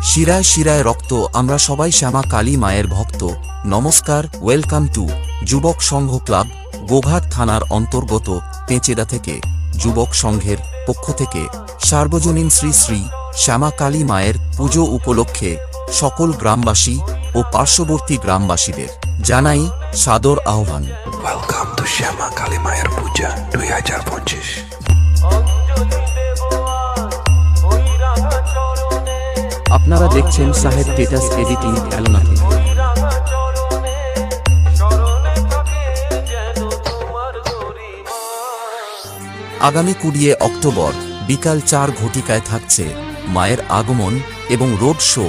শিরায় শিরায় রক্ত, আমরা সবাই শ্যামা কালী মায়ের ভক্ত। নমস্কার, ওয়েলকাম টু যুবক সংঘ ক্লাব, গোঘাট থানার অন্তর্গত পেঁচেদা থেকে যুবক সংঘের পক্ষ থেকে সার্বজনীন শ্রী শ্রী শ্যামা কালী মায়ের পুজো উপলক্ষে সকল গ্রামবাসী ও পার্শ্ববর্তী গ্রামবাসীদের জানাই সাদর আহ্বান। ওয়েলকাম টু শ্যামা কালী মায়ের পূজা 2025। আপনারা দেখছেন সাহেব স্ট্যাটাস এডিটিং খেলনা। আগামী 20 অক্টোবর বিকাল 4 ঘটিকায় থাকছে মায়ের আগমন এবং রোড শো,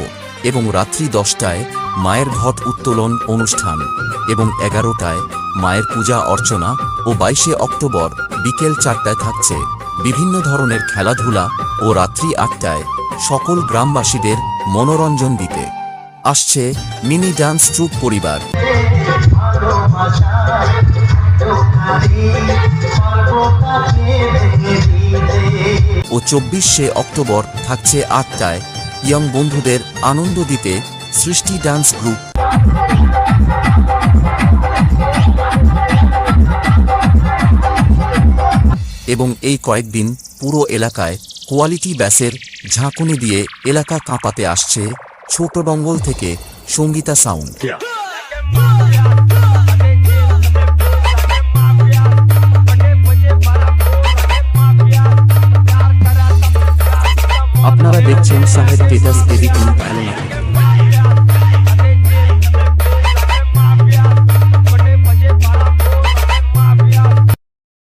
এবং রাত্রি 10টায় মায়ের ঘট উত্তোলন অনুষ্ঠান, এবং 11টায় মায়ের পূজা অর্চনা ও 22 অক্টোবর বিকেল 4টায় থাকছে বিভিন্ন ধরনের খেলাধুলা ও রাত্রি 8টায় সকল গ্রামবাসীদের মনোরঞ্জন দিতে আসছে মিনি ডান্স ট্রুপ পরিবার। ও 24 অক্টোবর থাকছে 8টায় ইয়ং বন্ধুদের আনন্দ দিতে সৃষ্টি ডান্স গ্রুপ। এবং এই কয়েকদিন পুরো এলাকায় কোয়ালিটি ব্যাসের ঝাঁকুনি দিয়ে এলাকা কাঁপাতে আসছে ছোটডঙ্গল থেকে সঙ্গীতা সাউন্ড। আপনারা দেখছেন সাহেব স্ট্যাটাস এডিটিং খেলনা।